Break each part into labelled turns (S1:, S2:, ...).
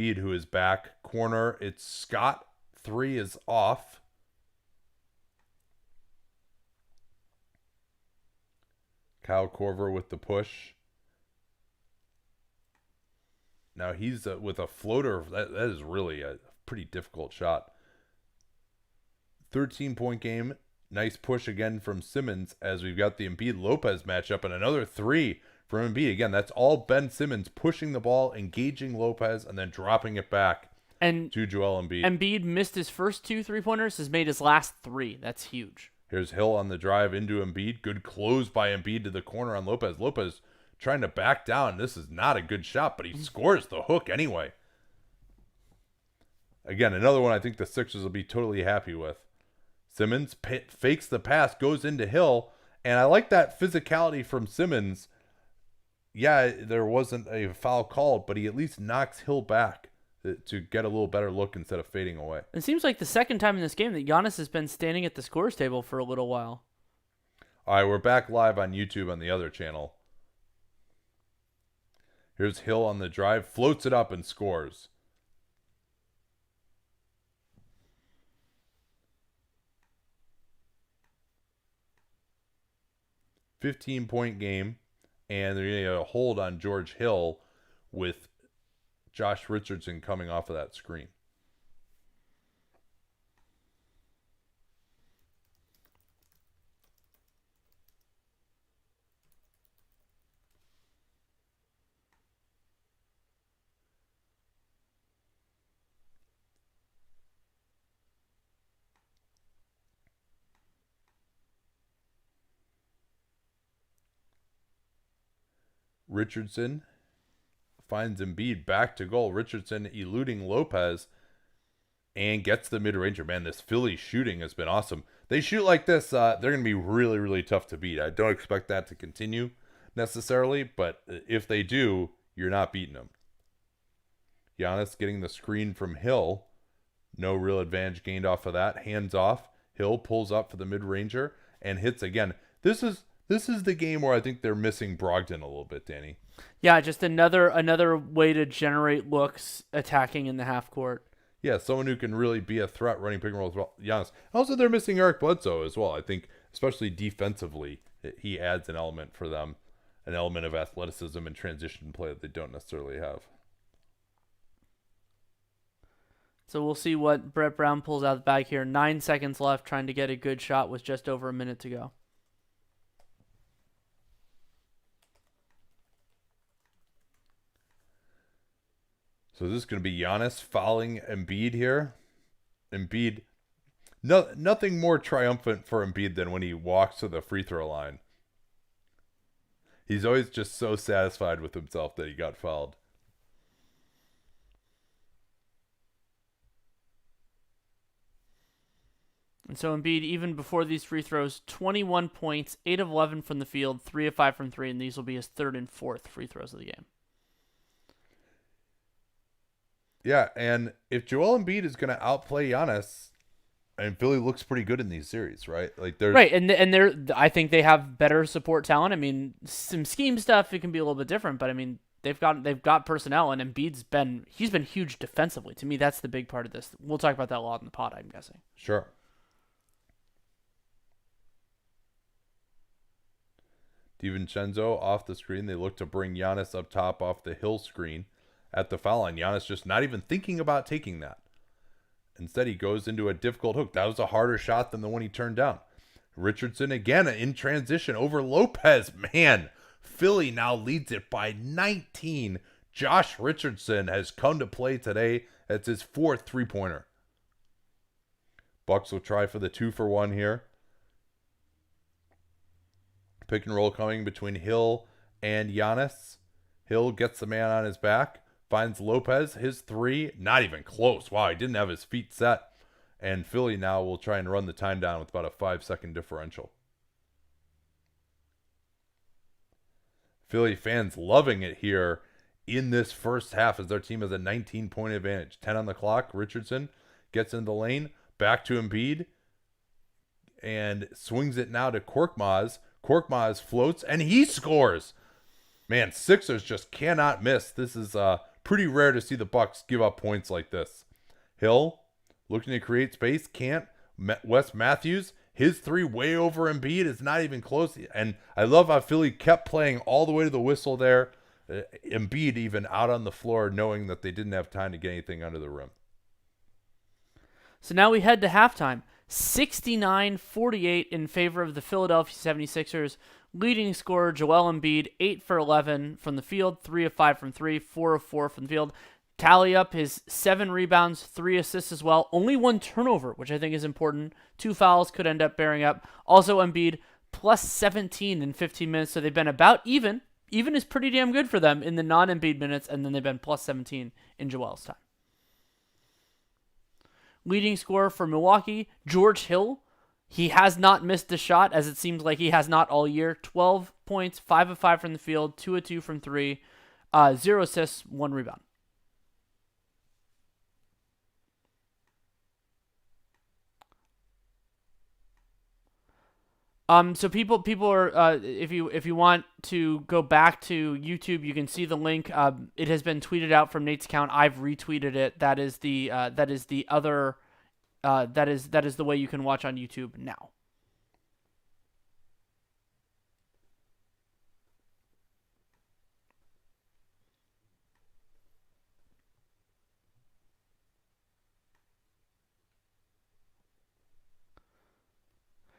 S1: Embiid, who is back. Corner, it's Scott. 3 is off. Kyle Korver with the push. Now he's with a floater. That is really a pretty difficult shot. 13-point game. Nice push again from Simmons as we've got the Embiid-Lopez matchup and another 3 from Embiid. Again, that's all Ben Simmons pushing the ball, engaging Lopez, and then dropping it back to Joel Embiid.
S2: Embiid missed his first 2 3-pointers, has made his last 3. That's huge.
S1: Here's Hill on the drive into Embiid. Good close by Embiid to the corner on Lopez. Lopez trying to back down. This is not a good shot, but he scores the hook anyway. Again, another one I think the Sixers will be totally happy with. Simmons fakes the pass, goes into Hill, and I like that physicality from Simmons. Yeah, there wasn't a foul called, but he at least knocks Hill back to get a little better look instead of fading away.
S2: It seems like the second time in this game that Giannis has been standing at the scores table for a little while.
S1: All right, we're back live on YouTube on the other channel. Here's Hill on the drive, floats it up and scores. .15 game, and they're going to hold on George Hill with Josh Richardson coming off of that screen. Richardson finds Embiid back to goal. Richardson eluding Lopez and gets the mid-ranger. Man, this Philly shooting has been awesome. They shoot like this, they're going to be really, really tough to beat. I don't expect that to continue necessarily, but if they do, you're not beating them. Giannis getting the screen from Hill. No real advantage gained off of that. Hands off. Hill pulls up for the mid-ranger and hits again. This is the game where I think they're missing Brogdon a little bit, Danny.
S2: Yeah, just another way to generate looks attacking in the half court.
S1: Yeah, someone who can really be a threat running pick and roll as well. Giannis. Also, they're missing Eric Bledsoe as well. I think, especially defensively, he adds an element for them, an element of athleticism and transition play that they don't necessarily have.
S2: So we'll see what Brett Brown pulls out of the bag here. 9 seconds left, trying to get a good shot with just over a minute to go.
S1: So this is going to be Giannis fouling Embiid here. Embiid, nothing more triumphant for Embiid than when he walks to the free throw line. He's always just so satisfied with himself that he got fouled.
S2: And so Embiid, even before these free throws, 21 points, 8 of 11 from the field, 3 of 5 from 3, and these will be his third and fourth free throws of the game.
S1: Yeah, and if Joel Embiid is going to outplay Giannis, and Philly looks pretty good in these series, right? Like they're
S2: right, and they're I think they have better support talent. I mean, some scheme stuff it can be a little bit different, but I mean they've got personnel, and Embiid's been huge defensively. To me, that's the big part of this. We'll talk about that a lot in the pod, I'm guessing.
S1: Sure. DiVincenzo off the screen. They look to bring Giannis up top off the Hill screen at the foul line. Giannis just not even thinking about taking that. Instead, he goes into a difficult hook. That was a harder shot than the one he turned down. Richardson again in transition over Lopez. Man, Philly now leads it by 19. Josh Richardson has come to play today. That's his fourth three-pointer. Bucks will try for the 2-for-1 here. Pick and roll coming between Hill and Giannis. Hill gets the man on his back. Finds Lopez, his 3, not even close. Wow, he didn't have his feet set. And Philly now will try and run the time down with about a 5-second differential. Philly fans loving it here in this first half as their team has a 19-point advantage. 10 on the clock. Richardson gets in the lane. Back to Embiid. And swings it now to Korkmaz. Korkmaz floats, and he scores. Man, Sixers just cannot miss. This is Pretty rare to see the Bucks give up points like this. Hill looking to create space, can't. Wes Matthews, his three way over Embiid is not even close. And I love how Philly kept playing all the way to the whistle there. Embiid even out on the floor knowing that they didn't have time to get anything under the rim.
S2: So now we head to halftime. 69-48 in favor of the Philadelphia 76ers. Leading scorer Joel Embiid, 8 for 11 from the field, 3 of 5 from 3, 4 of 4 from the field. Tally up his 7 rebounds, 3 assists as well. Only 1 turnover, which I think is important. 2 fouls could end up bearing up. Also Embiid, plus 17 in 15 minutes, so they've been about even. Even is pretty damn good for them in the non-Embiid minutes, and then they've been plus 17 in Joel's time. Leading scorer for Milwaukee, George Hill. He has not missed a shot, as it seems like he has not all year. 12 points, 5 of 5 from the field, 2 of 2 from 3, 0 assists, 1 rebound. So people are if you want to go back to YouTube, you can see the link. It has been tweeted out from Nate's account. I've retweeted it. That is the other that is the way you can watch on YouTube now.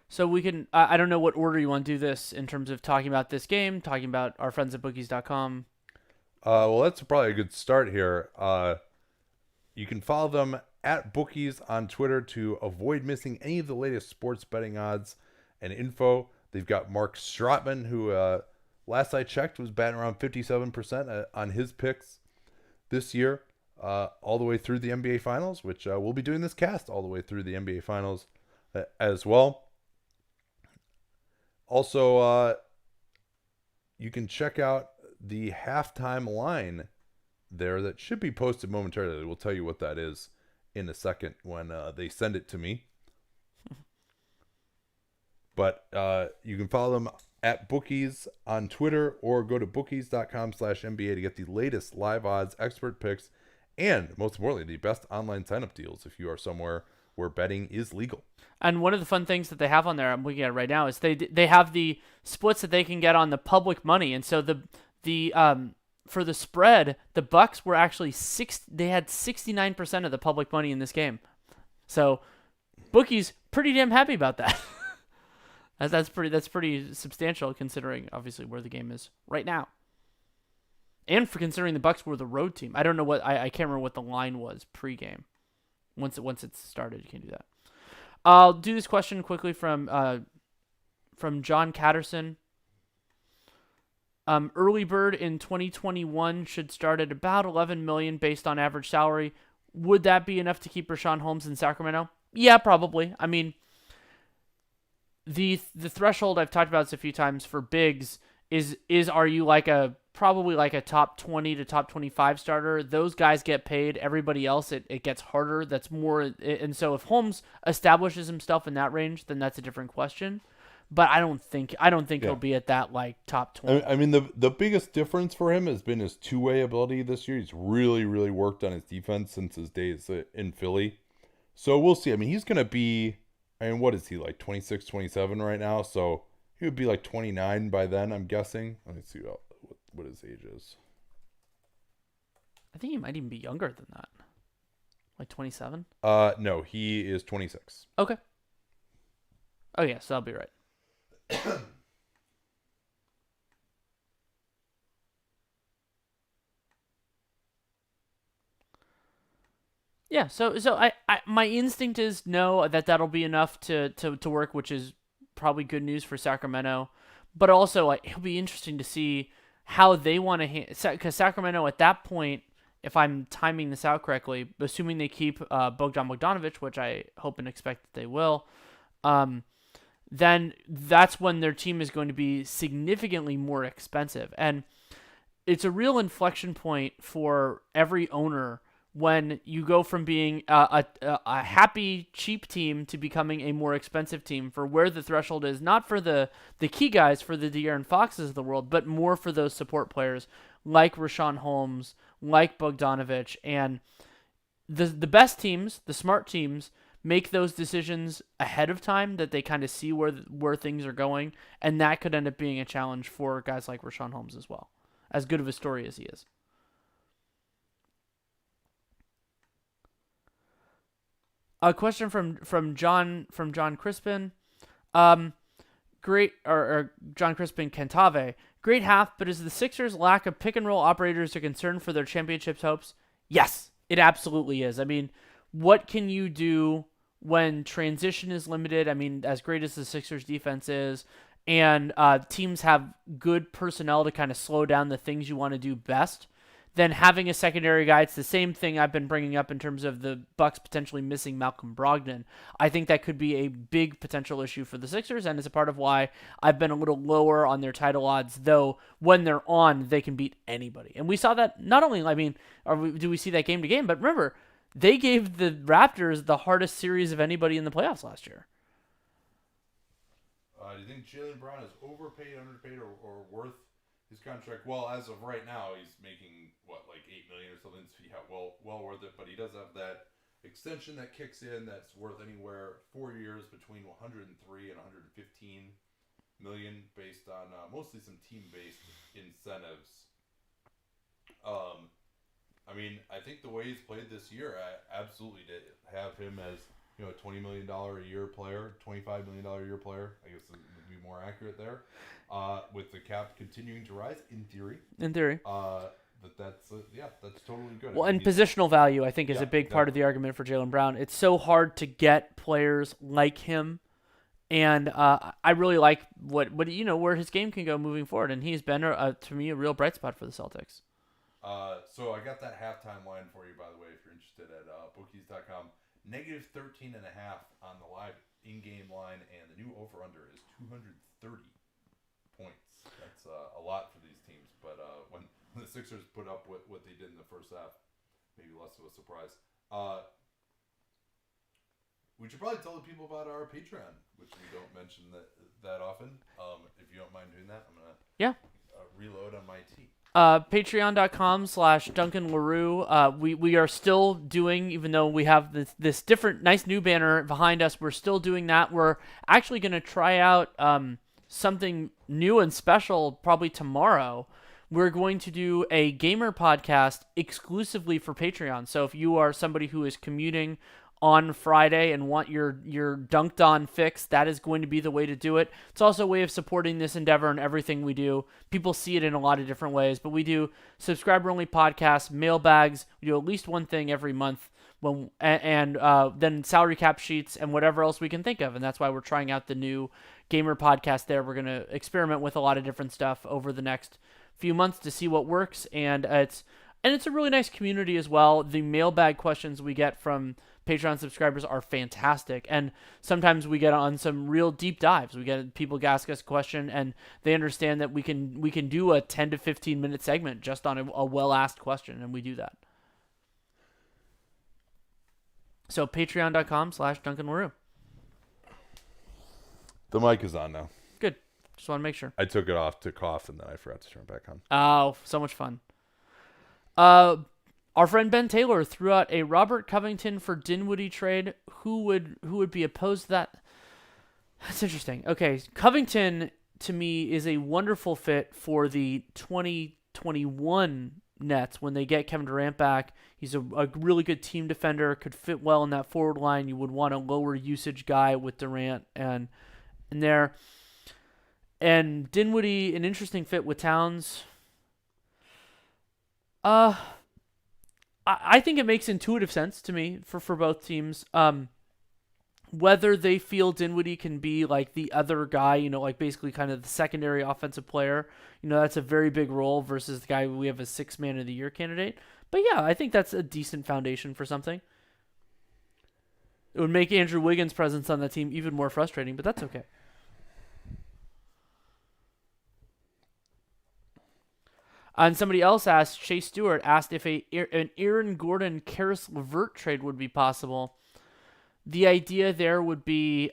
S2: So we can, I don't know what order you want to do this in terms of talking about this game, talking about our friends at bookies.com.
S1: Well, that's probably a good start here. You can follow them at Bookies on Twitter to avoid missing any of the latest sports betting odds and info. They've got Mark Strotman, who last I checked was batting around 57% on his picks this year, all the way through the NBA Finals, which we'll be doing this cast all the way through the NBA Finals as well. Also, you can check out the halftime line there that should be posted momentarily. We'll tell you what that is in a second when they send it to me. But you can follow them at Bookies on Twitter or go to bookies.com/NBA to get the latest live odds, expert picks, and most importantly, the best online sign-up deals if you are somewhere where betting is legal.
S2: And one of the fun things that they have on there, I'm looking at it right now, is they have the splits that they can get on the public money. And so the for the spread, the Bucks were actually they had 69% of the public money in this game. So bookies pretty damn happy about that. that's pretty substantial considering obviously where the game is right now. And for considering the Bucks were the road team. I don't know what I can't remember what the line was pregame. Once it started, you can do that. I'll do this question quickly from John Catterson. Early bird in 2021 should start at about $11 million based on average salary. Would that be enough to keep Rashawn Holmes in Sacramento? Yeah, probably. I mean, the threshold I've talked about this a few times for bigs is are you probably like a top 20 to top 25 starter? Those guys get paid. Everybody else, it gets harder. That's more, and so if Holmes establishes himself in that range, then that's a different question. But I don't think he'll be at that top 20.
S1: I mean, the biggest difference for him has been his two-way ability this year. He's really, really worked on his defense since his days in Philly. So we'll see. I mean, he's going to be, what is he, 26, 27 right now? So he would be 29 by then, I'm guessing. Let me see what his age is.
S2: I think he might even be younger than that. 27?
S1: No, he is 26.
S2: Okay. Oh, yeah, so I'll be right. Yeah, so I my instinct is no, that'll be enough to work, which is probably good news for Sacramento. But also, it'll be interesting to see how they want to, because Sacramento at that point, if I'm timing this out correctly, assuming they keep Bogdan Bogdanovic, which I hope and expect that they will, then that's when their team is going to be significantly more expensive. And it's a real inflection point for every owner when you go from being a happy, cheap team to becoming a more expensive team, for where the threshold is, not for the key guys, for the De'Aaron Foxes of the world, but more for those support players like Rashawn Holmes, like Bogdanovich, and the best teams, the smart teams, make those decisions ahead of time, that they kind of see where things are going, and that could end up being a challenge for guys like Richaun Holmes as well, as good of a story as he is. A question from John Crispin. Great, or John Crispin Cantave. Great half, but is the Sixers' lack of pick and roll operators a concern for their championships hopes? Yes, it absolutely is. I mean, what can you do when transition is limited? I mean, as great as the Sixers' defense is, and teams have good personnel to kind of slow down the things you want to do best, then having a secondary guy, it's the same thing I've been bringing up in terms of the Bucks potentially missing Malcolm Brogdon. I think that could be a big potential issue for the Sixers, and it's a part of why I've been a little lower on their title odds, though when they're on, they can beat anybody. And we saw that not only, I mean, do we see that game to game, but remember, they gave the Raptors the hardest series of anybody in the playoffs last year.
S1: Do you think Jaylen Brown is overpaid, underpaid, or worth his contract? Well, as of right now, he's making like $8 million or something. So yeah, well worth it. But he does have that extension that kicks in that's worth anywhere 4 years between 103 and 115 million, based on mostly some team-based incentives. I mean, I think the way he's played this year, I absolutely did have him as a $20 million a year player, $25 million a year player. I guess it would be more accurate there. With the cap continuing to rise, in theory. That's totally good.
S2: Well, and positional value, I think, is a big part of the argument for Jaylen Brown. It's so hard to get players like him, and I really like what where his game can go moving forward, and he's been to me a real bright spot for the Celtics.
S1: So I got that halftime line for you, by the way, if you're interested, at bookies.com. -13.5 on the live in-game line, and the new over-under is 230 points. That's a lot for these teams, but when the Sixers put up what they did in the first half, maybe less of a surprise. We should probably tell the people about our Patreon, which we don't mention that often. If you don't mind doing that, I'm going to reload on my tea.
S2: Patreon.com/Duncan LaRue. We are still doing, even though we have this different nice new banner behind us, we're still doing that. We're actually going to try out something new and special probably tomorrow. We're going to do a gamer podcast exclusively for Patreon. So if you are somebody who is commuting on Friday and want your dunked on fix, that is going to be the way to do it. It's also a way of supporting this endeavor and everything we do. People see it in a lot of different ways, but we do subscriber only podcasts, mailbags. We do at least one thing every month, and then salary cap sheets and whatever else we can think of. And that's why we're trying out the new gamer podcast there. We're going to experiment with a lot of different stuff over the next few months to see what works. And it's a really nice community as well. The mailbag questions we get from Patreon subscribers are fantastic, and sometimes we get on some real deep dives. We get people ask us a question, and they understand that we can do a 10 to 15 minute segment just on a well asked question, and we do that. So patreon.com/Duncan LaRue.
S1: The mic is on now.
S2: Good. Just want to make sure.
S1: I took it off to cough, and then I forgot to turn it back on.
S2: Oh, so much fun. Our friend Ben Taylor threw out a Robert Covington for Dinwiddie trade. Who would be opposed to that? That's interesting. Okay, Covington to me is a wonderful fit for the 2021 Nets when they get Kevin Durant back. He's a really good team defender, could fit well in that forward line. You would want a lower usage guy with Durant and there. And Dinwiddie, an interesting fit with Towns. I think it makes intuitive sense to me for both teams. Whether they feel Dinwiddie can be like the other guy, like basically kind of the secondary offensive player, that's a very big role versus the guy we have a 6 man of the year candidate. But yeah, I think that's a decent foundation for something. It would make Andrew Wiggins' presence on the team even more frustrating, but that's okay. And somebody else asked, Shea Stewart asked if an Aaron Gordon Karis LeVert trade would be possible. The idea there would be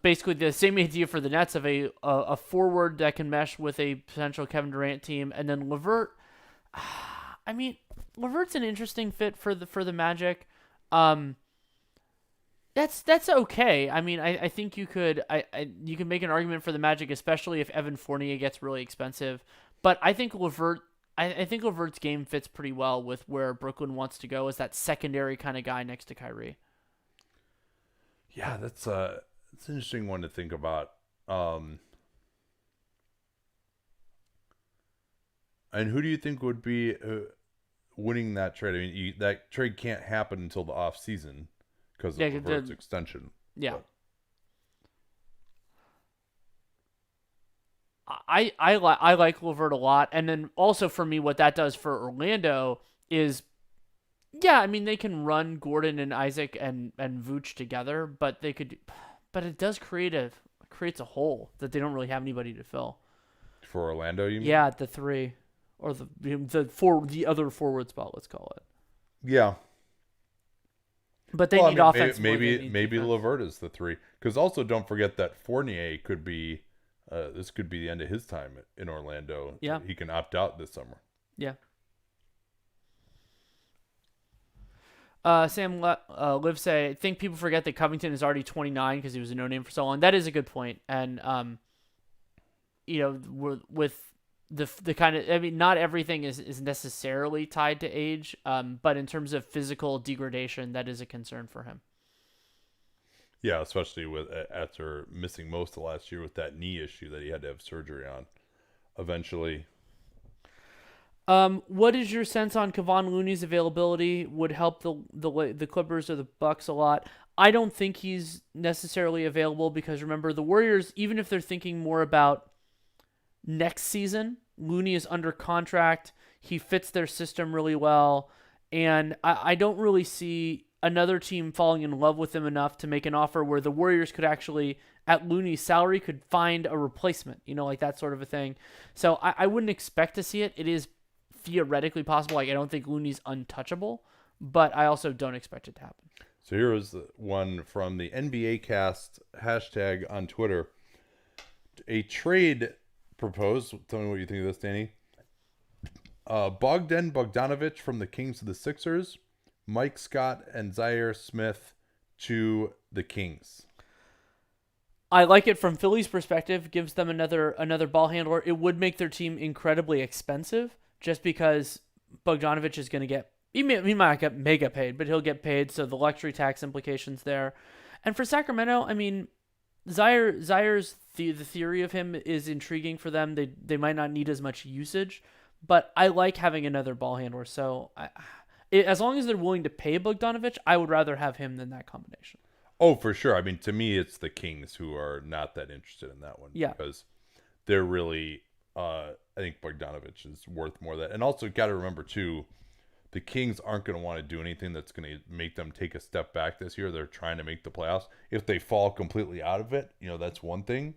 S2: basically the same idea for the Nets of a forward that can mesh with a potential Kevin Durant team, and then LeVert. I mean, Levert's an interesting fit for the Magic. Um, that's okay. I mean, I think you can make an argument for the Magic, especially if Evan Fournier gets really expensive. But I think I think Levert's game fits pretty well with where Brooklyn wants to go as that secondary kind of guy next to Kyrie.
S1: Yeah, that's it's an interesting one to think about. And who do you think would be winning that trade? I mean, that trade can't happen until the off season because of
S2: Yeah,
S1: Levert's extension.
S2: yeah.
S1: But,
S2: I like Levert a lot, and then also for me, what that does for Orlando is, yeah, I mean they can run Gordon and Isaac and Vooch together, but it does creates a hole that they don't really have anybody to fill.
S1: for Orlando, you mean?
S2: Yeah, at the three or the other forward spot, let's call it.
S1: Yeah.
S2: But they need offense.
S1: Maybe Levert is the 3, because also don't forget that Fournier could be. This could be the end of his time in Orlando.
S2: Yeah,
S1: he can opt out this summer.
S2: Yeah. Sam Liv say, I think people forget that Covington is already 29 because he was a no name for so long. That is a good point. And with the kind of, I mean, not everything is necessarily tied to age. But in terms of physical degradation, that is a concern for him.
S1: Yeah, especially with after missing most of last year with that knee issue that he had to have surgery on eventually.
S2: What is your sense on Kevon Looney's availability? Would help the Clippers or the Bucks a lot. I don't think he's necessarily available because remember the Warriors, even if they're thinking more about next season, Looney is under contract. He fits their system really well, and I don't really see another team falling in love with him enough to make an offer where the Warriors could actually, at Looney's salary, could find a replacement, like that sort of a thing. So I wouldn't expect to see it. It is theoretically possible. Like, I don't think Looney's untouchable, but I also don't expect it to happen.
S1: So here is one from the NBA Cast hashtag on Twitter. A trade proposed. Tell me what you think of this, Danny. Bogdanovich from the Kings to the Sixers. Mike Scott and Zaire Smith to the Kings.
S2: I like it from Philly's perspective. Gives them another ball handler. It would make their team incredibly expensive just because Bogdanovich is going to get, he might not get mega paid, but he'll get paid. So the luxury tax implications there. And for Sacramento, I mean, Zaire's the theory of him is intriguing for them. They might not need as much usage, but I like having another ball handler. So as long as they're willing to pay Bogdanovich, I would rather have him than that combination.
S1: Oh, for sure. I mean, to me, it's the Kings who are not that interested in that one.
S2: Yeah.
S1: Because they're really, I think Bogdanovich is worth more than that. And also, got to remember, too, the Kings aren't going to want to do anything that's going to make them take a step back this year. They're trying to make the playoffs. If they fall completely out of it, that's one thing.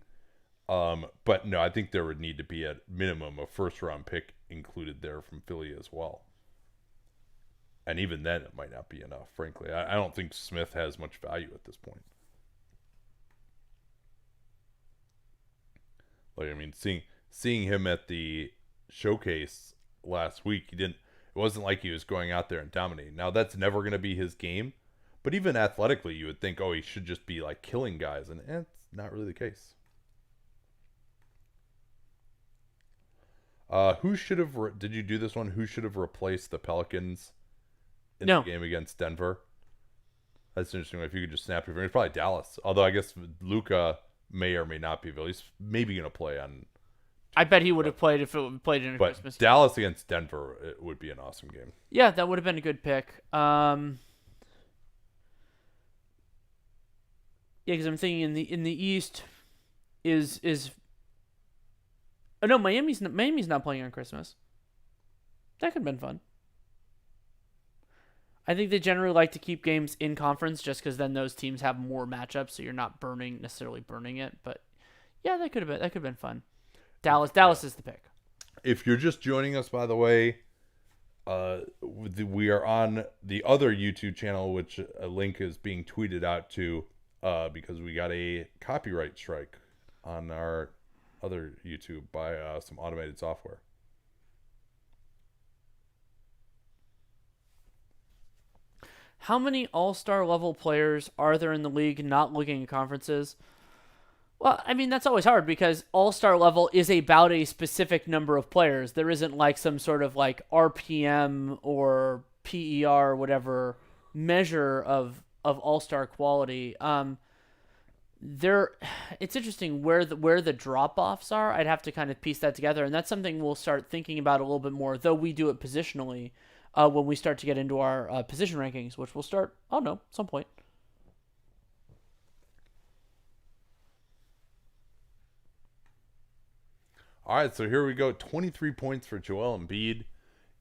S1: But no, I think there would need to be at minimum a first-round pick included there from Philly as well. And even then, it might not be enough, frankly. I don't think Smith has much value at this point. Like, I mean, seeing him at the showcase last week, it wasn't like he was going out there and dominating. Now, that's never going to be his game. But even athletically, you would think, he should just be, like, killing guys. And it's not really the case. Did you do this one? Who should have replaced the Pelicans in the game against Denver? That's interesting. If you could just snap your fingers, probably Dallas. Although I guess Luka may or may not be. He's maybe going to play on.
S2: I bet he would have played if it played in a Christmas.
S1: Dallas against Denver, it would be an awesome game.
S2: Yeah, that would have been a good pick. Yeah, because I'm thinking in the East is. Oh no, Miami's not playing on Christmas. That could have been fun. I think they generally like to keep games in conference just because then those teams have more matchups, so you're not necessarily burning it. But yeah, that could have been fun. Dallas is the pick.
S1: If you're just joining us, by the way, we are on the other YouTube channel, which a link is being tweeted out to, because we got a copyright strike on our other YouTube by some automated software.
S2: How many all-star level players are there in the league not looking at conferences? Well, I mean, that's always hard because all-star level is about a specific number of players. There isn't like some sort of like RPM or PER or whatever measure of all-star quality. There, it's interesting where the drop-offs are. I'd have to kind of piece that together, and that's something we'll start thinking about a little bit more, though we do it positionally when we start to get into our position rankings, which we'll start, I don't know, some point.
S1: All right, so here we go. 23 points for Joel Embiid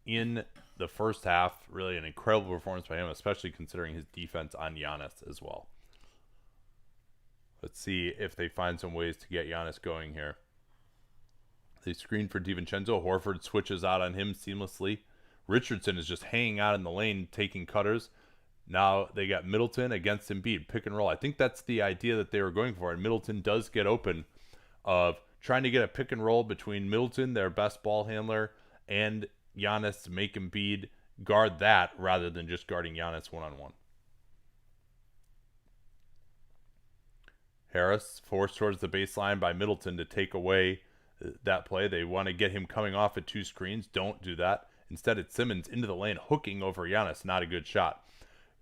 S1: in the first half. Really an incredible performance by him, especially considering his defense on Giannis as well. Let's see if they find some ways to get Giannis going here. They screen for DiVincenzo. Horford switches out on him seamlessly. Richardson is just hanging out in the lane, taking cutters. Now they got Middleton against Embiid. Pick and roll. I think that's the idea that they were going for. And Middleton does get open of trying to get a pick and roll between Middleton, their best ball handler, and Giannis to make Embiid guard that rather than just guarding Giannis one-on-one. Harris forced towards the baseline by Middleton to take away that play. They want to get him coming off at two screens. Don't do that. Instead, it's Simmons into the lane, hooking over Giannis. Not a good shot.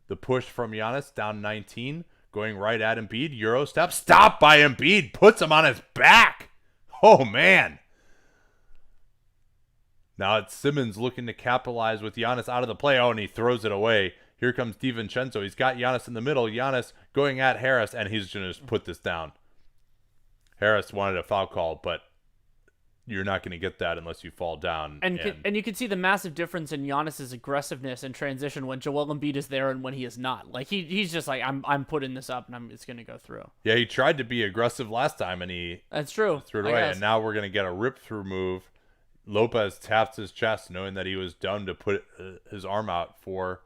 S1: The push from Giannis, down 19, going right at Embiid. Euro step. Stopped by Embiid. Puts him on his back. Oh, man. Now it's Simmons looking to capitalize with Giannis out of the play. Oh, and he throws it away. Here comes DiVincenzo. He's got Giannis in the middle. Giannis going at Harris, and he's going to just put this down. Harris wanted a foul call, but you're not going to get that unless you fall down.
S2: And you can see the massive difference in Giannis's aggressiveness and transition when Joel Embiid is there and when he is not. Like he's just like I'm putting this up and it's going to go through.
S1: Yeah, he tried to be aggressive last time and
S2: that's true.
S1: Threw it away. And now we're going to get a rip through move. Lopez taps his chest, knowing that he was done to put his arm out for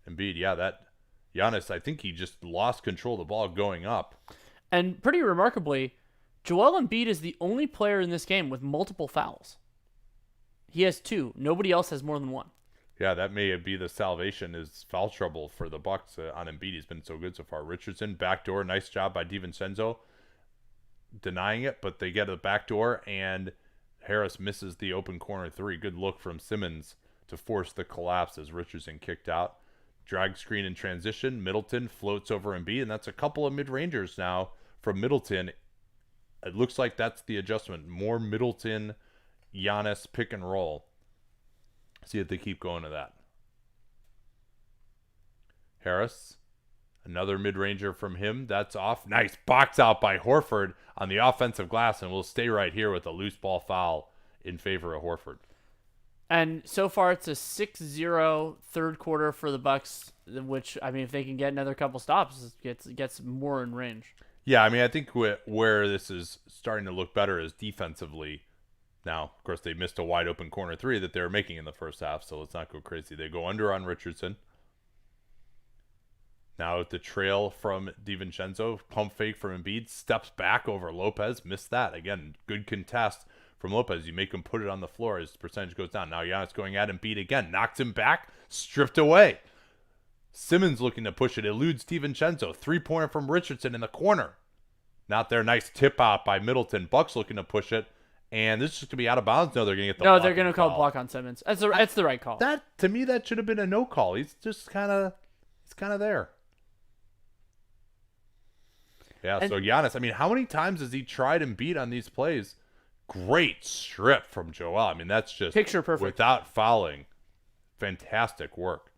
S1: Embiid. Yeah, that Giannis, I think he just lost control of the ball going up.
S2: And pretty remarkably, Joel Embiid is the only player in this game with multiple fouls. He has 2. Nobody else has more than 1.
S1: Yeah, that may be the salvation is foul trouble for the Bucks on Embiid. He's been so good so far. Richardson, backdoor. Nice job by DiVincenzo denying it, but they get a backdoor, and Harris misses the open corner 3. Good look from Simmons to force the collapse as Richardson kicked out. Drag screen in transition. Middleton floats over Embiid, and that's a couple of mid-rangers now from Middleton. It looks like that's the adjustment. More Middleton, Giannis pick and roll. See if they keep going to that. Harris, another mid-ranger from him. That's off. Nice box out by Horford on the offensive glass, and we'll stay right here with a loose ball foul in favor of Horford.
S2: And so far, it's a 6-0 third quarter for the Bucks, which, I mean, if they can get another couple stops, it gets more in range.
S1: Yeah, I mean, I think where this is starting to look better is defensively. Now, of course, they missed a wide open corner 3 that they were making in the first half, so let's not go crazy. They go under on Richardson. Now with the trail from DiVincenzo, pump fake from Embiid, steps back over Lopez, missed that. Again, good contest from Lopez. You make him put it on the floor, his percentage goes down. Now Giannis going at Embiid again, knocks him back, stripped away. Simmons looking to push it, eludes DiVincenzo. 3-pointer from Richardson in the corner. Not there, nice tip out by Middleton. Bucks looking to push it, and this is just going to be out of bounds. No, they're going to get the
S2: No, they're going to call block on Simmons. That's the right call.
S1: That, to me, that should have been a no call. He's just kind of there. Yeah, so Giannis, I mean, how many times has he tried and beat on these plays? Great strip from Joel. I mean, that's just
S2: picture perfect.
S1: Without fouling. Fantastic work.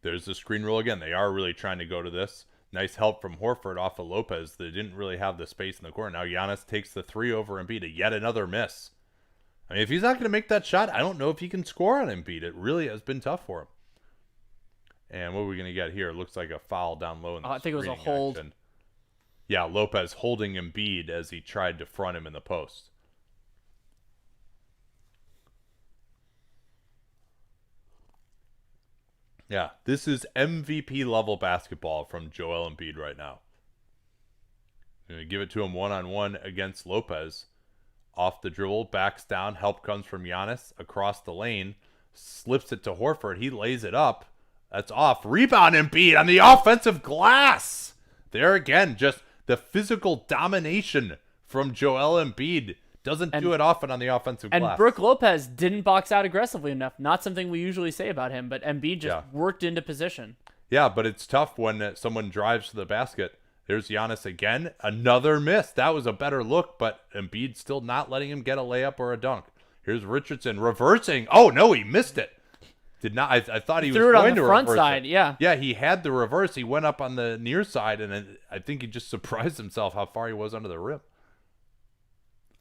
S1: There's the screen rule again. They are really trying to go to this. Nice help from Horford off of Lopez. They didn't really have the space in the corner. Now Giannis takes the 3 over Embiid. Yet another miss. I mean, if he's not going to make that shot, I don't know if he can score on Embiid. It really has been tough for him. And what are we going to get here? It looks like a foul down low in the
S2: I think it was a hold.
S1: Action. Yeah, Lopez holding Embiid as he tried to front him in the post. Yeah, this is MVP level basketball from Joel Embiid right now. Going to give it to him one-on-one against Lopez. Off the dribble, backs down. Help comes from Giannis across the lane. slips it to Horford. He lays it up. That's off. Rebound Embiid on the offensive glass. There again, just the physical domination from Joel Embiid. Doesn't do it often on the offensive glass.
S2: And Brook Lopez didn't box out aggressively enough. Not something we usually say about him, but Embiid just worked into position.
S1: Yeah, but it's tough when someone drives to the basket. There's Giannis again. Another miss. That was a better look, but Embiid still not letting him get a layup or a dunk. Here's Richardson reversing. Oh, no, he missed it. Did not. I thought he was
S2: threw it
S1: going
S2: on the
S1: to
S2: front
S1: reverse
S2: side.
S1: it.
S2: Yeah.
S1: Yeah, he had the reverse. He went up on the near side, and I think he just surprised himself how far he was under the rim.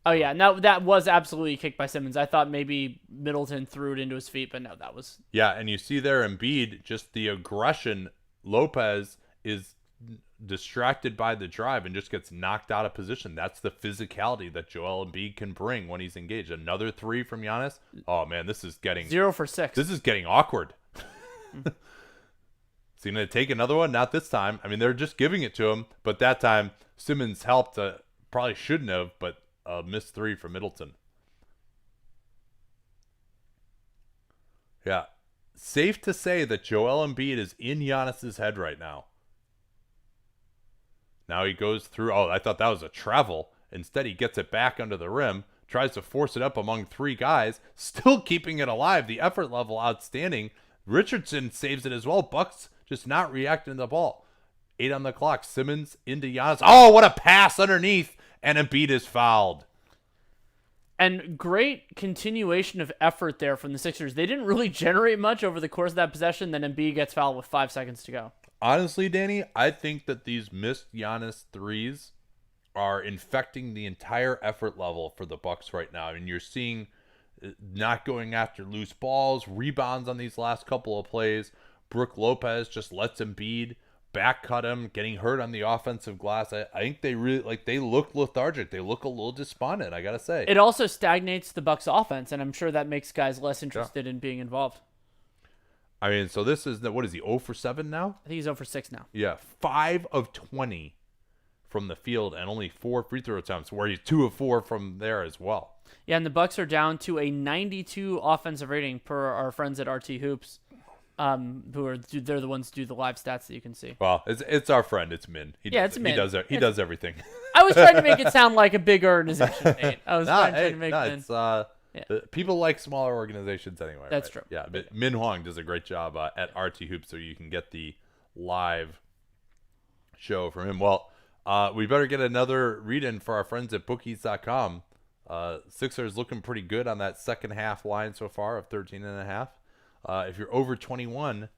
S2: Oh, yeah. Now, that was absolutely kicked by Simmons. I thought maybe Middleton threw it into his feet, but no, that was...
S1: Yeah, and you see there Embiid, just the aggression. Lopez is distracted by the drive and just gets knocked out of position. That's the physicality that Joel Embiid can bring when he's engaged. Another three from Giannis. Oh, man, this is getting...
S2: 0 for 6.
S1: This is getting awkward. Is he going to take another one? Not this time. I mean, they're just giving it to him, but that time Simmons helped. Probably shouldn't have, but a missed three from Middleton. Yeah. Safe to say that Joel Embiid is in Giannis's head right now. Now he goes through. Oh, I thought that was a travel. Instead, he gets it back under the rim, tries to force it up among three guys, still keeping it alive. The effort level outstanding. Richardson saves it as well. Bucks just not reacting to the ball. 8 on the clock. Simmons into Giannis. Oh, what a pass underneath. And Embiid is fouled.
S2: And great continuation of effort there from the Sixers. They didn't really generate much over the course of that possession. Then Embiid gets fouled with 5 seconds to go.
S1: Honestly, Danny, I think that these missed Giannis threes are infecting the entire effort level for the Bucks right now. I mean, you're seeing not going after loose balls, rebounds on these last couple of plays. Brook Lopez just lets Embiid back cut him, getting hurt on the offensive glass. I think they really they look lethargic. They look a little despondent, I gotta say.
S2: It also stagnates the Bucks offense, and I'm sure that makes guys less interested in being involved.
S1: I mean, so this is what is he, 0 for 7 now?
S2: I think he's 0 for 6 now.
S1: Yeah, 5 of 20 from the field and only 4 free throw attempts, where he's 2 of 4 from there as well.
S2: Yeah, and the Bucks are down to a 92 offensive rating per our friends at RT Hoops. They're the ones who do the live stats that you can see.
S1: Well, it's our friend. It's Min.
S2: It's Min.
S1: He does everything.
S2: I was trying to make it sound like a big organization, Nate. I was trying to make it.
S1: People like smaller organizations anyway.
S2: That's
S1: right?
S2: true.
S1: Yeah, but Min Huang does a great job at RT Hoops, so you can get the live show from him. Well, we better get another read-in for our friends at bookies.com. Sixers looking pretty good on that second half line so far of 13.5. If you're over 21,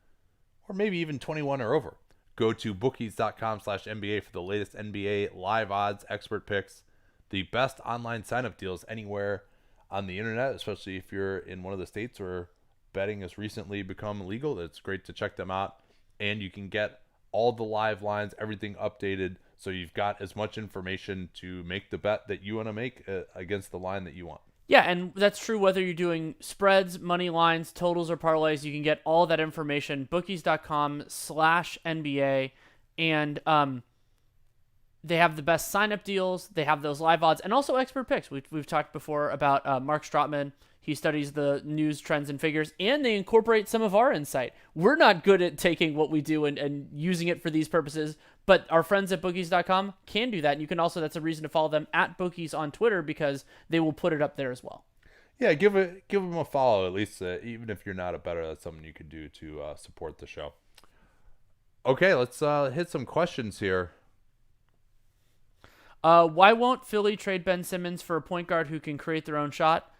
S1: or maybe even 21 or over, go to bookies.com/NBA for the latest NBA live odds, expert picks, the best online sign-up deals anywhere on the internet, especially if you're in one of the states where betting has recently become legal. It's great to check them out. And you can get all the live lines, everything updated, so you've got as much information to make the bet that you want to make against the line that you want.
S2: Yeah, and that's true whether you're doing spreads, money lines, totals, or parlays. You can get all that information, bookies.com/NBA, and they have the best sign-up deals. They have those live odds, and also expert picks. We've talked before about Mark Stratman. He studies the news, trends, and figures, and they incorporate some of our insight. We're not good at taking what we do and using it for these purposes, but our friends at bookies.com can do that. And you can also, that's a reason to follow them at Bookies on Twitter, because they will put it up there as well.
S1: Yeah, give them a follow, at least, even if you're not a bettor. That's something you could do to support the show. Okay, let's hit some questions here.
S2: Why won't Philly trade Ben Simmons for a point guard who can create their own shot?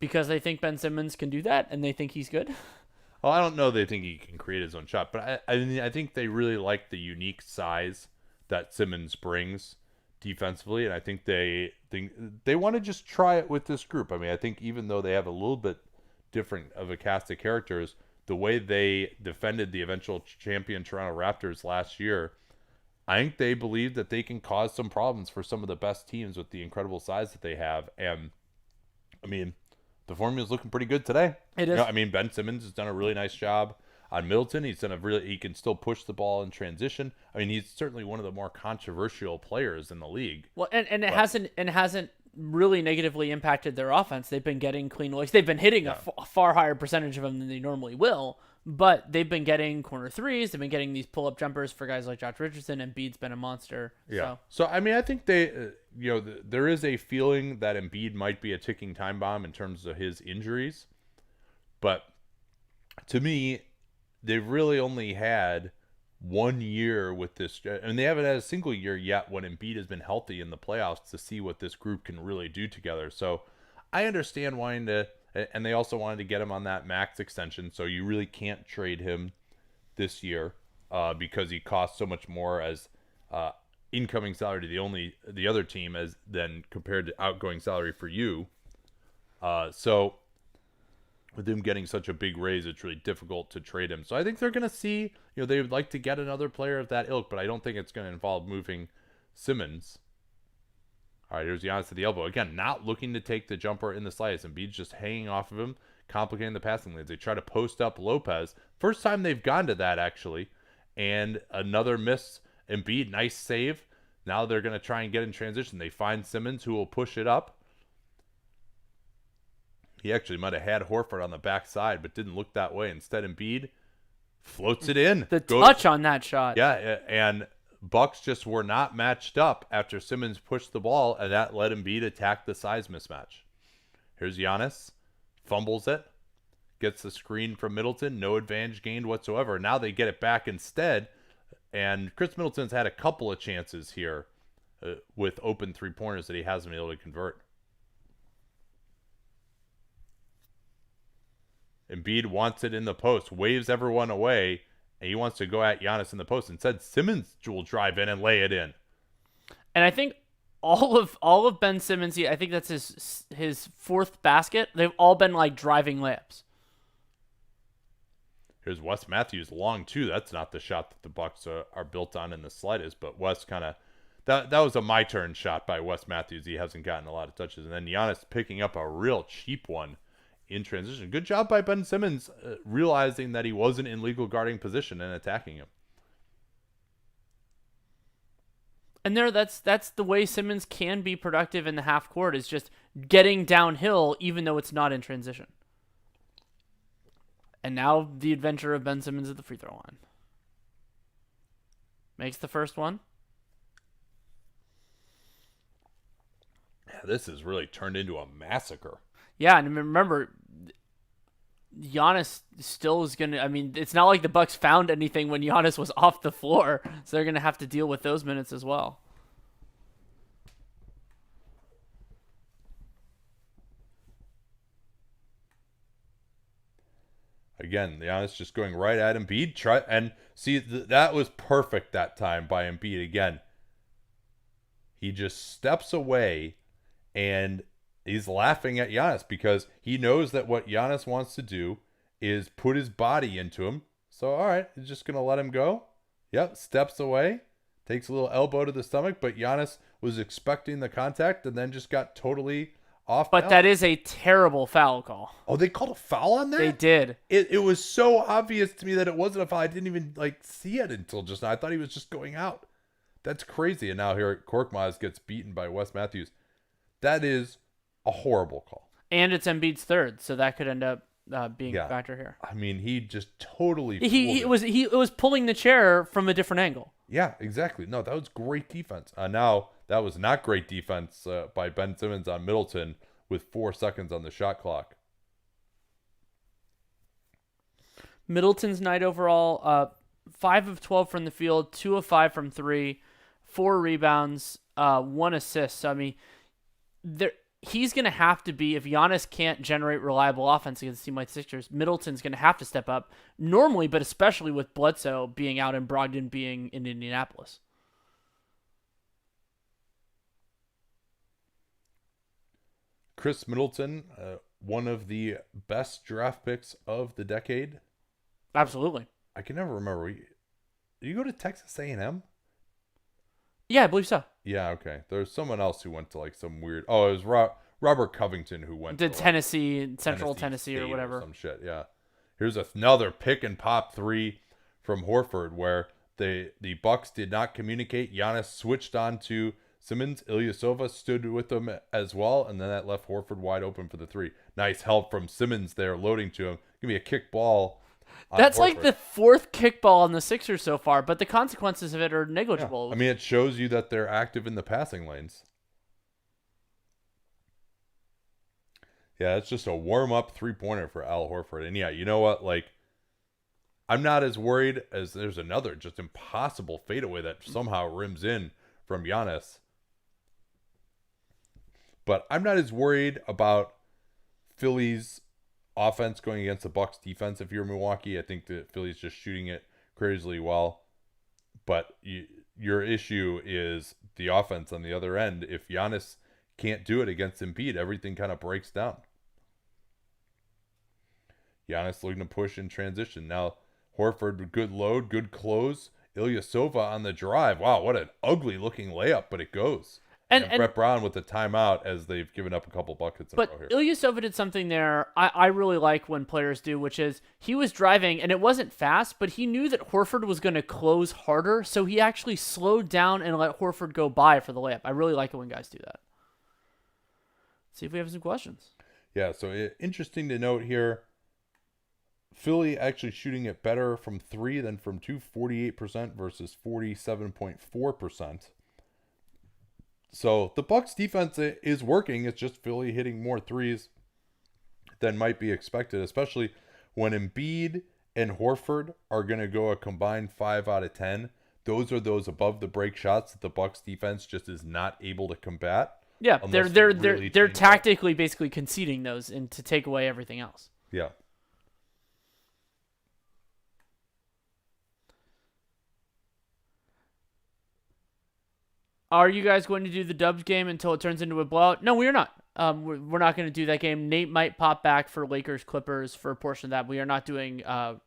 S2: Because they think Ben Simmons can do that, and they think he's good.
S1: Well, I don't know they think he can create his own shot, but I think they really like the unique size that Simmons brings defensively, and I think they want to just try it with this group. I mean, I think even though they have a little bit different of a cast of characters, the way they defended the eventual champion Toronto Raptors last year, I think they believe that they can cause some problems for some of the best teams with the incredible size that they have. And, I mean, the formula's looking pretty good today.
S2: It is.
S1: I mean, Ben Simmons has done a really nice job on Middleton. He can still push the ball in transition. I mean, he's certainly one of the more controversial players in the league.
S2: Well, and it hasn't really negatively impacted their offense. They've been getting clean looks. They've been hitting a far higher percentage of them than they normally will, but they've been getting corner threes. They've been getting these pull-up jumpers for guys like Josh Richardson, and Embiid's been a monster.
S1: Yeah. So I mean, I think they, there is a feeling that Embiid might be a ticking time bomb in terms of his injuries, but to me, they've really only had 1 year with this, and they haven't had a single year yet when Embiid has been healthy in the playoffs to see what this group can really do together. So I understand wanting to, and they also wanted to get him on that max extension, so you really can't trade him this year because he costs so much more as incoming salary to the other team as than compared to outgoing salary for you. So with him getting such a big raise, it's really difficult to trade him. So I think they're going to see, they would like to get another player of that ilk, but I don't think it's going to involve moving Simmons. All right, here's Giannis at the elbow. Again, not looking to take the jumper in the slice. Embiid's just hanging off of him, complicating the passing lanes. They try to post up Lopez. First time they've gone to that, actually. And another miss. Embiid, nice save. Now they're going to try and get in transition. They find Simmons, who will push it up. He actually might have had Horford on the backside, but didn't look that way. Instead, Embiid floats it in.
S2: Touch on that shot.
S1: Yeah, and Bucks just were not matched up after Simmons pushed the ball, and that let Embiid attack the size mismatch. Here's Giannis. Fumbles it. Gets the screen from Middleton. No advantage gained whatsoever. Now they get it back instead, and Chris Middleton's had a couple of chances here with open three-pointers that he hasn't been able to convert. Embiid wants it in the post, waves everyone away, and he wants to go at Giannis in the post. Instead, Simmons will drive in and lay it in.
S2: And I think all of Ben Simmons, I think that's his fourth basket. They've all been like driving layups.
S1: Here's Wes Matthews long too. That's not the shot that the Bucks are built on in the slightest, but Wes kind of that was a my turn shot by Wes Matthews. He hasn't gotten a lot of touches, and then Giannis picking up a real cheap one in transition. Good job by Ben Simmons realizing that he wasn't in legal guarding position and attacking him.
S2: And that's the way Simmons can be productive in the half court, is just getting downhill even though it's not in transition. And now the adventure of Ben Simmons at the free throw line. Makes the first one.
S1: Yeah, this has really turned into a massacre.
S2: Yeah, and remember, Giannis still is going to... I mean, it's not like the Bucks found anything when Giannis was off the floor, so they're going to have to deal with those minutes as well.
S1: Again, Giannis just going right at Embiid. And see, that was perfect that time by Embiid again. He just steps away and he's laughing at Giannis because he knows that what Giannis wants to do is put his body into him. So, all right, he's just going to let him go. Yep, steps away, takes a little elbow to the stomach, but Giannis was expecting the contact and then just got totally off.
S2: But that is a terrible foul call.
S1: Oh, they called a foul on that?
S2: They did.
S1: It was so obvious to me that it wasn't a foul. I didn't even see it until just now. I thought he was just going out. That's crazy. And now here Korkmaz gets beaten by Wes Matthews. That is a horrible call.
S2: And it's Embiid's third, so that could end up being a factor here.
S1: I mean, he just totally
S2: he was pulling the chair from a different angle.
S1: Yeah, exactly. No, that was great defense. Now, that was not great defense by Ben Simmons on Middleton with 4 seconds on the shot clock.
S2: Middleton's night overall, 5 of 12 from the field, 2 of 5 from 3, 4 rebounds, 1 assist. So, I mean, he's going to have to be, if Giannis can't generate reliable offense against a team like Sixers, Middleton's going to have to step up normally, but especially with Bledsoe being out and Brogdon being in Indianapolis.
S1: Chris Middleton, one of the best draft picks of the decade.
S2: Absolutely.
S1: I can never remember. Did you go to Texas A&M?
S2: Yeah, I believe so.
S1: Yeah, okay. There's someone else who went to some weird... Oh, it was Robert Covington who went
S2: to
S1: Tennessee,
S2: Central Tennessee
S1: State
S2: or whatever.
S1: Some shit, yeah. Here's another pick and pop 3 from Horford where the Bucks did not communicate. Giannis switched on to Simmons, Ilyasova stood with them as well, and then that left Horford wide open for the three. Nice help from Simmons there, loading to him. Give me a kick ball.
S2: That's
S1: Horford.
S2: like the fourth kickball on the Sixers so far, but the consequences of it are negligible.
S1: Yeah. I mean, it shows you that they're active in the passing lanes. Yeah, it's just a warm-up three-pointer for Al Horford. And yeah, you know what? Like, I'm not as worried as there's another just impossible fadeaway that somehow rims in from Giannis. But I'm not as worried about Philly's offense going against the Bucks defense. If you're Milwaukee, I think that Philly's just shooting it crazily well. But your issue is the offense on the other end. If Giannis can't do it against Embiid, everything kind of breaks down. Giannis looking to push in transition. Now, Horford, good load, good close. Ilyasova on the drive. Wow, what an ugly-looking layup, but it goes. And Brett Brown with the timeout as they've given up a couple buckets in a row here.
S2: But Ilyasova did something there I really like when players do, which is he was driving, and it wasn't fast, but he knew that Horford was going to close harder, so he actually slowed down and let Horford go by for the layup. I really like it when guys do that. Let's see if we have some questions.
S1: Yeah, so interesting to note here, Philly actually shooting it better from 3 than from 2, 48% versus 47.4%. So the Bucks defense is working. It's just Philly hitting more threes than might be expected, especially when Embiid and Horford are going to go a combined 5 out of 10. Those are those above the break shots that the Bucks defense just is not able to combat.
S2: Yeah, they're tactically basically conceding those and to take away everything else.
S1: Yeah.
S2: Are you guys going to do the Dubs game until it turns into a blowout? No, we're not. We're not going to do that game. Nate might pop back for Lakers Clippers for a portion of that. We are not doing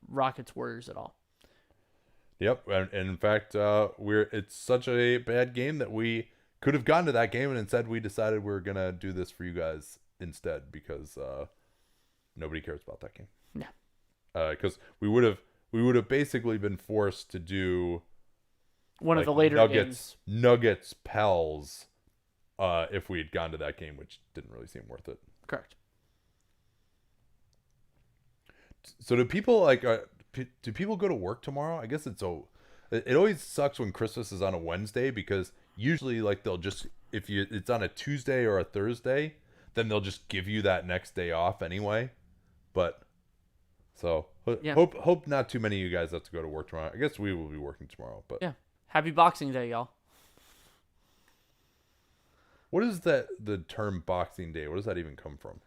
S2: Rockets Warriors at all.
S1: Yep, and in fact, it's such a bad game that we could have gone to that game, and instead we decided we were gonna do this for you guys instead because nobody cares about that game.
S2: Yeah.
S1: Because we would have basically been forced to do
S2: one of the later games.
S1: Nuggets, Pels, if we had gone to that game, which didn't really seem worth it.
S2: Correct.
S1: So do people do people go to work tomorrow? I guess it always sucks when Christmas is on a Wednesday because usually like they'll just it's on a Tuesday or a Thursday, then they'll just give you that next day off anyway. But so
S2: yeah.
S1: Hope not too many of you guys have to go to work tomorrow. I guess we will be working tomorrow, but
S2: yeah. Happy Boxing Day, y'all.
S1: What is the term Boxing Day? What does that even come from?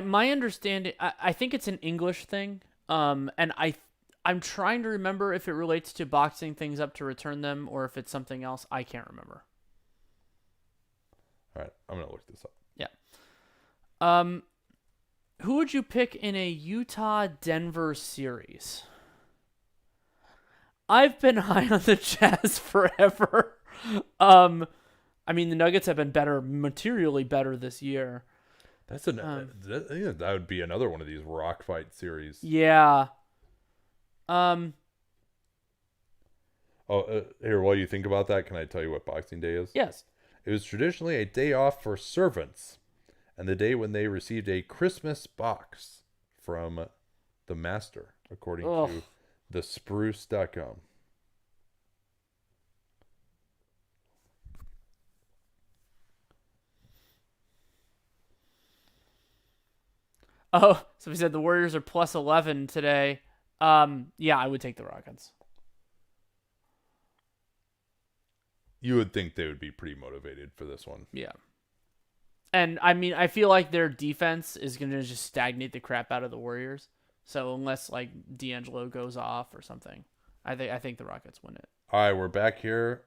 S2: My understanding, I think it's an English thing. And I'm trying to remember if it relates to boxing things up to return them or if it's something else. I can't remember.
S1: All right, I'm gonna look this up.
S2: Yeah. Who would you pick in a Utah-Denver series? I've been high on the Jazz forever. I mean, the Nuggets have been materially better this year.
S1: I think that would be another one of these rock fight series.
S2: Yeah.
S1: Here, while you think about that, can I tell you what Boxing Day is?
S2: Yes.
S1: It was traditionally a day off for servants, and the day when they received a Christmas box from the master, according to thespruce.com.
S2: Oh, so he said the Warriors are plus 11 today. Yeah, I would take the Rockets.
S1: You would think they would be pretty motivated for this one.
S2: Yeah. And, I mean, I feel like their defense is going to just stagnate the crap out of the Warriors. So unless, like, D'Angelo goes off or something, I think the Rockets win it.
S1: All right, we're back here.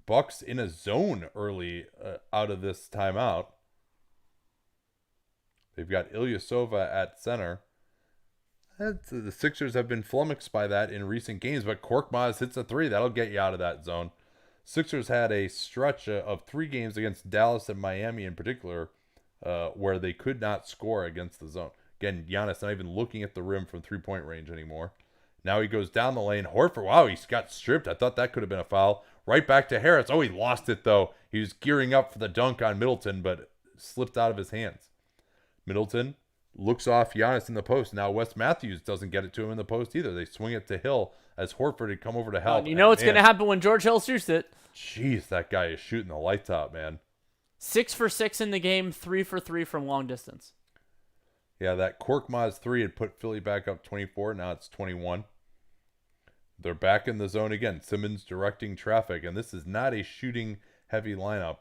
S1: Bucks in a zone early out of this timeout. They've got Ilyasova at center. The Sixers have been flummoxed by that in recent games, but Korkmaz hits a three. That'll get you out of that zone. Sixers had a stretch of 3 games against Dallas and Miami in particular where they could not score against the zone. Again, Giannis not even looking at the rim from three-point range anymore. Now he goes down the lane. Horford, wow, he's got stripped. I thought that could have been a foul. Right back to Harris. Oh, he lost it, though. He was gearing up for the dunk on Middleton, but slipped out of his hands. Middleton looks off Giannis in the post. Now Wes Matthews doesn't get it to him in the post either. They swing it to Hill as Horford had come over to help.
S2: You know what's going to happen when George Hill shoots it.
S1: Jeez, that guy is shooting the lights out, man.
S2: 6 for 6 in the game, 3 for 3 from long distance.
S1: Yeah, that Korkmaz 3 had put Philly back up 24. Now it's 21. They're back in the zone again. Simmons directing traffic, and this is not a shooting-heavy lineup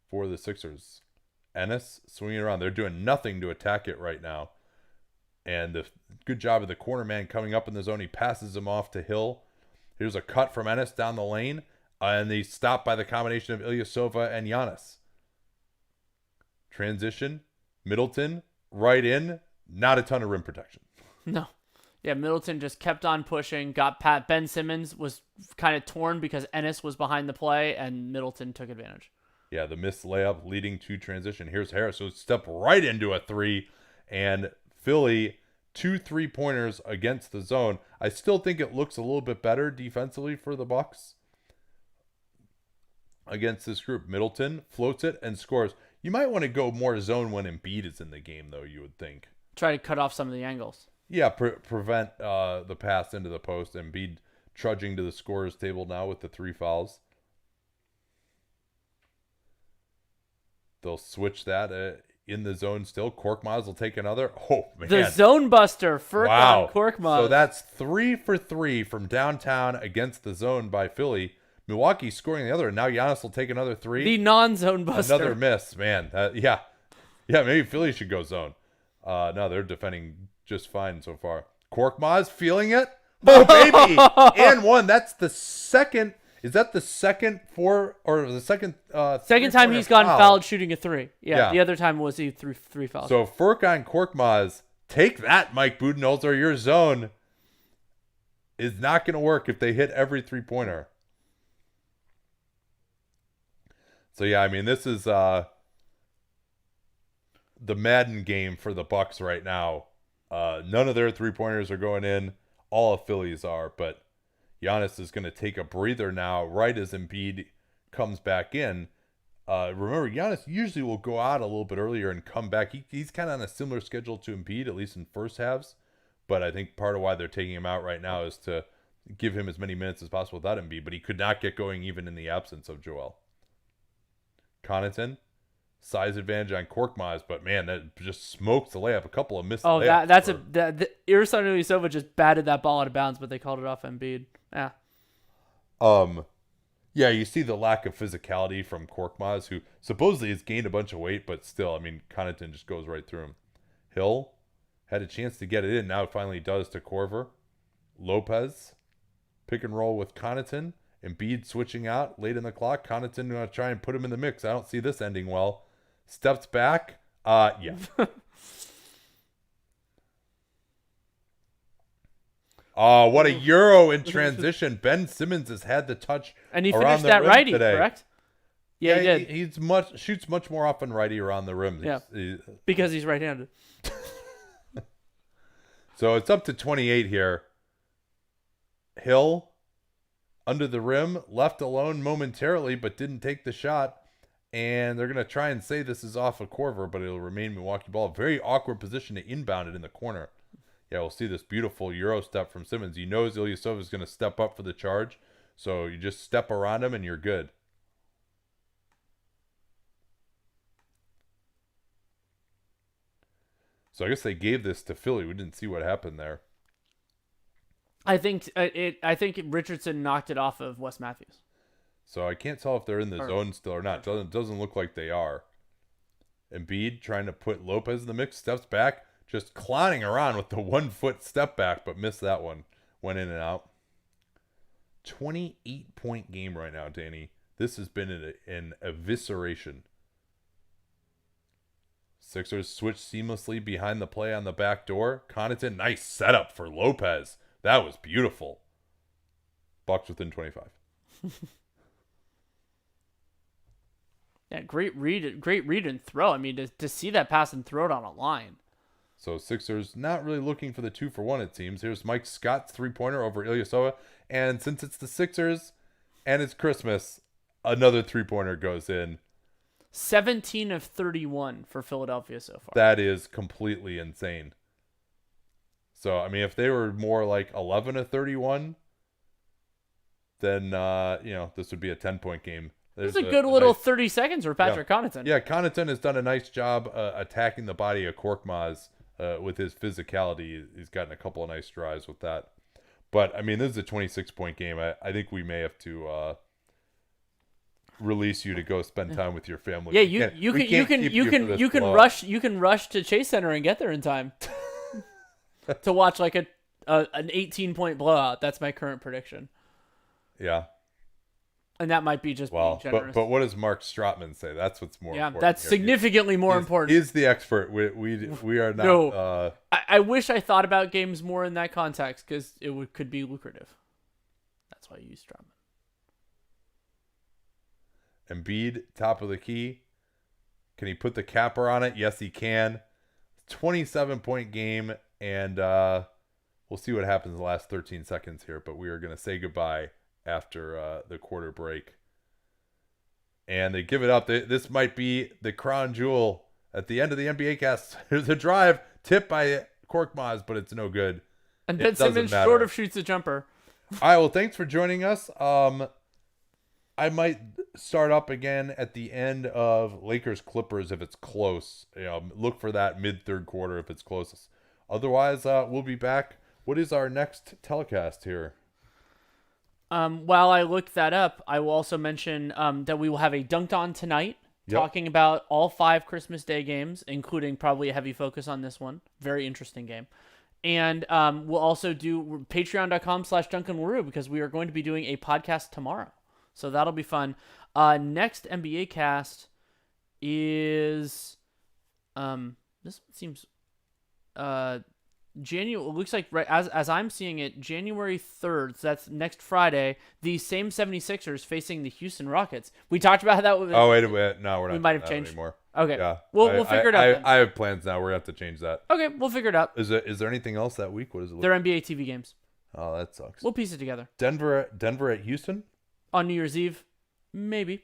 S1: for the Sixers. Ennis swinging around. They're doing nothing to attack it right now. And the good job of the corner man coming up in the zone. He passes him off to Hill. Here's a cut from Ennis down the lane, and they stop by the combination of Ilyasova and Giannis. Transition. Middleton, right in. Not a ton of rim protection.
S2: No. Yeah, Middleton just kept on pushing. Ben Simmons was kind of torn because Ennis was behind the play, and Middleton took advantage.
S1: Yeah, the missed layup leading to transition. Here's Harris. So step right into a 3. And Philly, 2 3-pointers against the zone. I still think it looks a little bit better defensively for the Bucks against this group. Middleton floats it and scores. You might want to go more zone when Embiid is in the game, though, you would think.
S2: Try to cut off some of the angles.
S1: Yeah, prevent the pass into the post. Embiid trudging to the scorer's table now with the 3 fouls. They'll switch that in the zone still. Korkmaz will take another. Oh, man.
S2: The zone buster, Furkan Korkmaz.
S1: So that's 3 for 3 from downtown against the zone by Philly. Milwaukee scoring the other, and now Giannis will take another 3.
S2: The non-zone buster.
S1: Another miss, man. Yeah, maybe Philly should go zone. No, they're defending just fine so far. Korkmaz feeling it. Oh, baby. And one. That's the second. Is that the second
S2: second time he's gotten fouled shooting a 3? Yeah. The other time was he threw 3 fouls.
S1: So Furkan Korkmaz, take that, Mike Budenholzer. Your zone is not going to work if they hit every 3-pointer. So yeah, I mean, this is the Madden game for the Bucks right now. None of their 3-pointers are going in. All of Philly's are, but Giannis is going to take a breather now right as Embiid comes back in. Remember, Giannis usually will go out a little bit earlier and come back. He's kind of on a similar schedule to Embiid, at least in first halves. But I think part of why they're taking him out right now is to give him as many minutes as possible without Embiid. But he could not get going even in the absence of Joel. Connaughton, size advantage on Korkmaz, but man, that just smokes the layup. A couple of missed layups.
S2: The Irsson Ilyasova just batted that ball out of bounds, but they called it off Embiid. Yeah.
S1: Yeah, you see the lack of physicality from Korkmaz, who supposedly has gained a bunch of weight, but still, I mean, Connaughton just goes right through him. Hill had a chance to get it in. Now it finally does to Korver. Lopez, pick and roll with Connaughton. Embiid switching out late in the clock. Connaughton going to try and put him in the mix. I don't see this ending well. Steps back. Yeah. Oh, what a Euro in transition. Ben Simmons has had the touch.
S2: And he finished that righty,
S1: today.
S2: Correct? Yeah, he did.
S1: He's shoots much more often righty around the rim.
S2: Yeah, because he's right-handed.
S1: So it's up to 28 here. Hill under the rim, left alone momentarily, but didn't take the shot. And they're going to try and say this is off of Korver, but it'll remain Milwaukee ball. Very awkward position to inbound it in the corner. Yeah, we'll see this beautiful Euro step from Simmons. He knows Ilyasova is going to step up for the charge. So you just step around him and you're good. So I guess they gave this to Philly. We didn't see what happened there.
S2: I think Richardson knocked it off of Wes Matthews.
S1: So I can't tell if they're in the zone still or not. Doesn't look like they are. Embiid trying to put Lopez in the mix, steps back, just clowning around with the 1-foot step back, but missed that one. Went in and out. 28-point game right now, Danny. This has been an evisceration. Sixers switch seamlessly behind the play on the back door. Connaughton, nice setup for Lopez. That was beautiful. Bucks within 25.
S2: Yeah, great read and throw. I mean, to see that pass and throw it on a line.
S1: So Sixers not really looking for the 2-for-1, it seems. Here's Mike Scott's 3-pointer over Ilyasova. And since it's the Sixers and it's Christmas, another 3-pointer goes in.
S2: 17 of 31 for Philadelphia so far.
S1: That is completely insane. So, I mean, if they were more like 11 of 31, then, this would be a 10-point game.
S2: There's a good little 30 seconds for Patrick Connaughton.
S1: Yeah, Connaughton has done a nice job attacking the body of Korkmaz with his physicality. He's gotten a couple of nice drives with that. But, I mean, this is a 26-point game. I think we may have to release you to go spend time with your family.
S2: Yeah, you can rush to Chase Center and get there in time to watch like an 18-point blowout. That's my current prediction.
S1: Yeah.
S2: And that might be just being generous.
S1: But what does Mark Stratman say? That's what's more important.
S2: That's significantly more important.
S1: He's the expert. We are not.
S2: No, I wish I thought about games more in that context because it could be lucrative. That's why I use Stratman.
S1: Embiid, top of the key. Can he put the capper on it? Yes, he can. 27-point game, and we'll see what happens in the last 13 seconds here, but we are going to say goodbye after the quarter break. And they give it up. This might be the crown jewel at the end of the NBA cast. There's a drive tipped by Korkmaz, but it's no good.
S2: And Ben Simmons sort of shoots a jumper.
S1: All right, well, thanks for joining us. I might start up again at the end of Lakers Clippers if it's close. Look for that mid-third quarter if it's closest. Otherwise, we'll be back. What is our next telecast here?
S2: While I look that up, I will also mention that we will have a Dunked On tonight, talking about all 5 Christmas Day games, including probably a heavy focus on this one. Very interesting game. And we'll also do patreon.com/DuncanLaRue because we are going to be doing a podcast tomorrow. So that'll be fun. Next NBA cast is this one seems January. It looks like right as I'm seeing it, January 3rd. So that's next Friday. The same 76ers facing the Houston Rockets. We talked about that.
S1: Oh wait a minute, no, we're not.
S2: We might have changed
S1: anymore.
S2: Okay,
S1: yeah,
S2: we'll figure it out.
S1: I have plans now. We're gonna have to change that.
S2: Okay, we'll figure it out.
S1: Is there anything else that week? What is it?
S2: They're NBA TV games.
S1: Oh, that sucks.
S2: We'll piece it together.
S1: Denver at Houston
S2: on New Year's Eve, maybe.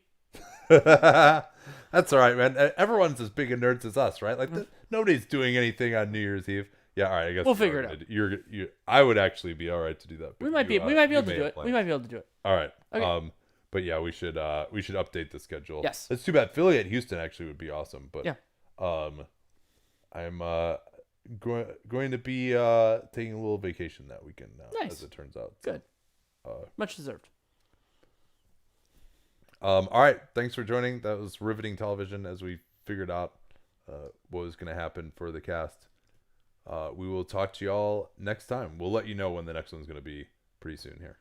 S1: That's all right, man. Everyone's as big a nerds as us, right? Like nobody's doing anything on New Year's Eve. Yeah, all right. I guess
S2: we'll figure it
S1: out. I would actually be all right to do that.
S2: We might be able to do it. We might be able to do it.
S1: All right.
S2: Okay.
S1: But yeah, we should update the schedule.
S2: Yes.
S1: It's too bad. Philly at Houston actually would be awesome, but
S2: yeah.
S1: I'm going to be taking a little vacation that weekend now,
S2: nice.
S1: As it turns out.
S2: Good. Much deserved.
S1: All right. Thanks for joining. That was riveting television as we figured out what was going to happen for the cast. We will talk to y'all next time. We'll let you know when the next one's going to be pretty soon here.